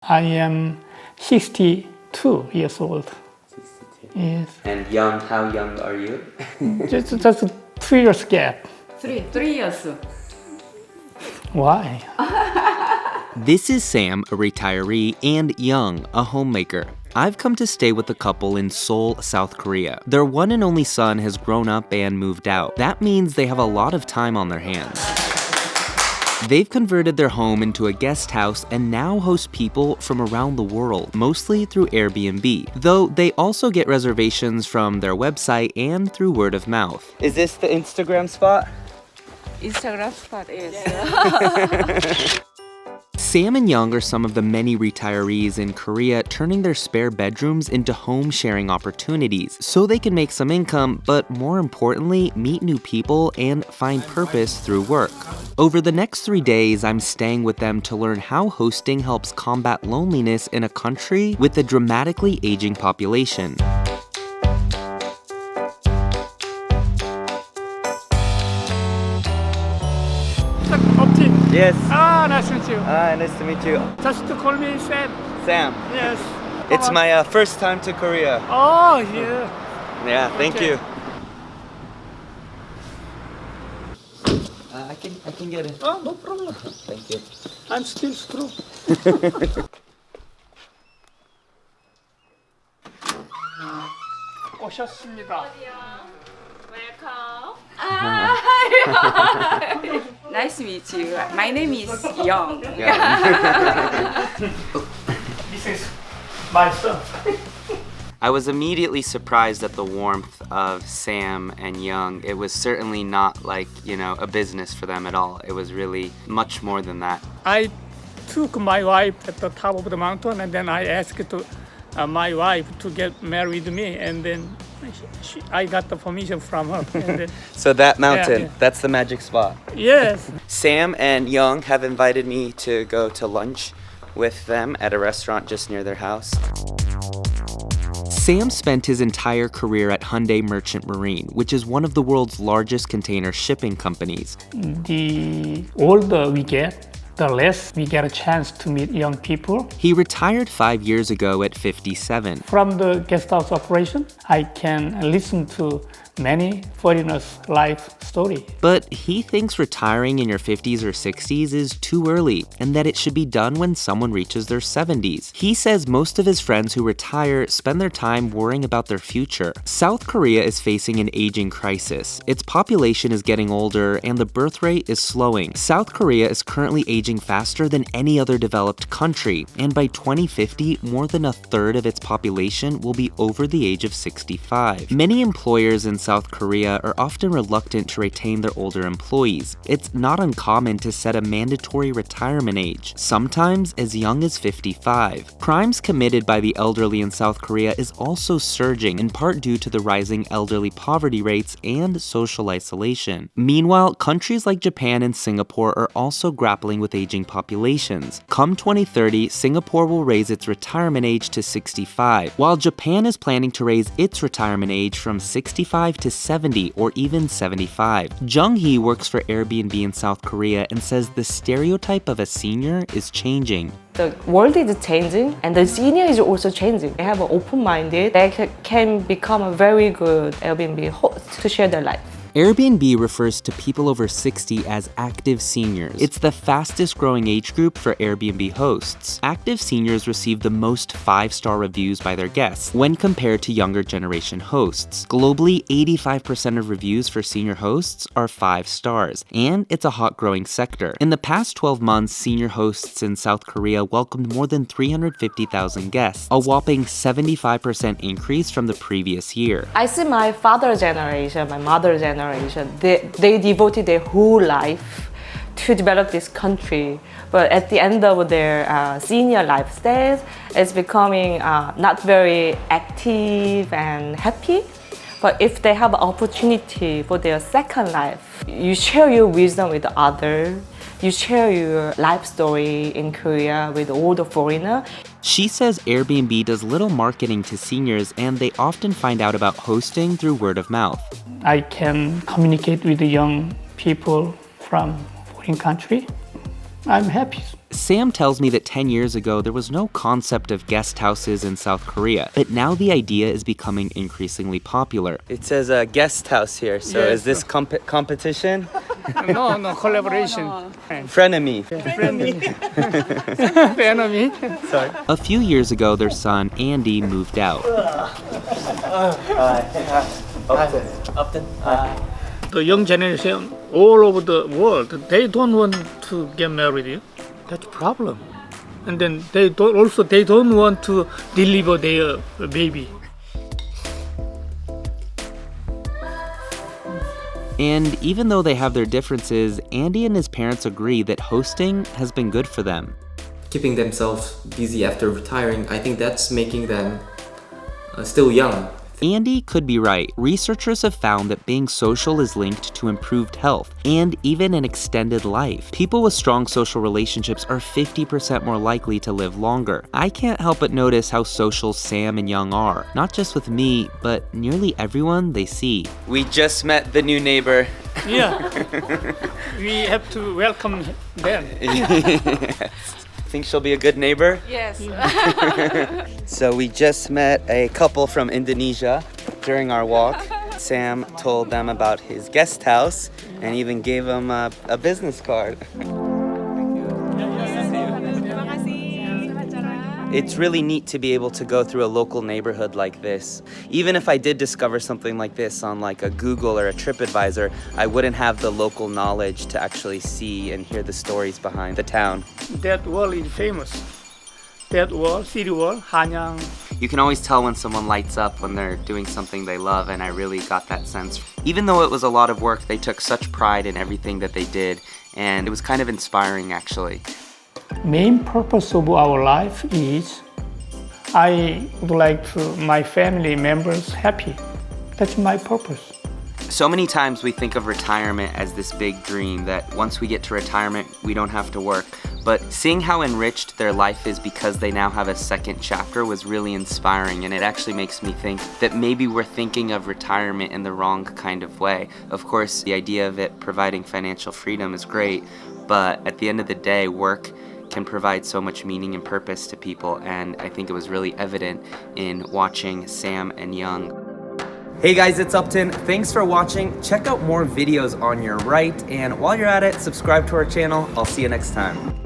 I am 62 years old. 62. Yes. And young, how young are you? just 2 years gap. Three years. Why? This is Sam, a retiree, and Young, a homemaker. I've come to stay with the couple in Seoul, South Korea. Their one and only son has grown up and moved out. That means they have a lot of time on their hands. They've converted their home into a guest house and now host people from around the world, mostly through Airbnb, though they also get reservations from their website and through word of mouth. Is this the Instagram spot? Instagram spot is. Sam and Young are some of the many retirees in Korea turning their spare bedrooms into home sharing opportunities so they can make some income, but more importantly, meet new people and find purpose through work. Over the next 3 days, I'm staying with them to learn how hosting helps combat loneliness in a country with a dramatically aging population. Uptin. Yes. Nice to meet you. Nice to meet you. Just to call me Sam. Sam. Yes. It's my first time to Korea. Oh, yeah. Yeah, thank Okay. you. I can get it. Oh, no problem. Thank you. I'm still strong. 오셨습니다. Welcome. Nice to meet you. My name is Young. This is my son. I was immediately surprised at the warmth of Sam and Young. It was certainly not like, a business for them at all. It was really much more than that. I took my wife at the top of the mountain, and then I asked my wife to get married with me, and then I got the permission from her. And then, So that mountain, Yeah. that's the magic spot. yes. Sam and Young have invited me to go to lunch with them at a restaurant just near their house. Sam spent his entire career at Hyundai Merchant Marine, which is one of the world's largest container shipping companies. The older we get, the less we get a chance to meet young people. He retired 5 years ago at 57. From the guest house operation, I can listen to many foreigners' life story. But he thinks retiring in your 50s or 60s is too early and that it should be done when someone reaches their 70s. He says most of his friends who retire spend their time worrying about their future. South Korea is facing an aging crisis. Its population is getting older and the birth rate is slowing. South Korea is currently aging faster than any other developed country, and by 2050, more than a third of its population will be over the age of 65. Many employers in South Korea are often reluctant to retain their older employees. It's not uncommon to set a mandatory retirement age, sometimes as young as 55. Crimes committed by the elderly in South Korea is also surging, in part due to the rising elderly poverty rates and social isolation. Meanwhile, countries like Japan and Singapore are also grappling with aging populations. Come 2030, Singapore will raise its retirement age to 65, while Japan is planning to raise its retirement age from 65 to 70 or even 75. Jung-hee works for Airbnb in South Korea and says the stereotype of a senior is changing. The world is changing and the senior is also changing. They have an open-minded, they can become a very good Airbnb host to share their life. Airbnb refers to people over 60 as active seniors. It's the fastest growing age group for Airbnb hosts. Active seniors receive the most 5-star reviews by their guests when compared to younger generation hosts. Globally, 85% of reviews for senior hosts are 5 stars, and it's a hot growing sector. In the past 12 months, senior hosts in South Korea welcomed more than 350,000 guests, a whopping 75% increase from the previous year. I see my father's generation, my mother's generation, they devoted their whole life to develop this country. But at the end of their senior life stage, it's becoming not very active and happy. But if they have an opportunity for their second life, you share your wisdom with others. You share your life story in Korea with all the foreigners. She says Airbnb does little marketing to seniors and they often find out about hosting through word of mouth. I can communicate with the young people from foreign country. I'm happy. Sam tells me that 10 years ago, there was no concept of guest houses in South Korea, but now the idea is becoming increasingly popular. It says a guest house here, so Yes. is this competition? No, collaboration. Frenemy. Enemy. Sorry. A few years ago, their son, Andy, moved out. Uptin. The young generation all over the world, they don't want to get married. That's a problem. And then they don't want to deliver their baby. And even though they have their differences, Andy and his parents agree that hosting has been good for them. Keeping themselves busy after retiring, I think that's making them still young. Andy could be right. Researchers have found that being social is linked to improved health and even an extended life. People with strong social relationships are 50% more likely to live longer. I can't help but notice how social Sam and Young are, not just with me, but nearly everyone they see. We just met the new neighbor. Yeah. We have to welcome them. Think she'll be a good neighbor? Yes. So we just met a couple from Indonesia during our walk. Sam told them about his guest house and even gave them a business card. It's really neat to be able to go through a local neighborhood like this. Even if I did discover something like this on like a Google or a TripAdvisor, I wouldn't have the local knowledge to actually see and hear the stories behind the town. That wall is famous. That wall, city wall, Hanyang. You can always tell when someone lights up when they're doing something they love, and I really got that sense. Even though it was a lot of work, they took such pride in everything that they did, and it was kind of inspiring actually. Main purpose of our life is I would like to my family members happy. That's my purpose. So many times we think of retirement as this big dream that once we get to retirement, we don't have to work. But seeing how enriched their life is because they now have a second chapter was really inspiring, and it actually makes me think that maybe we're thinking of retirement in the wrong kind of way. Of course, the idea of it providing financial freedom is great, but at the end of the day, work can provide so much meaning and purpose to people, and I think it was really evident in watching Sam and Young. Hey guys, it's Uptin. Thanks for watching. Check out more videos on your right, and while you're at it, subscribe to our channel. I'll see you next time.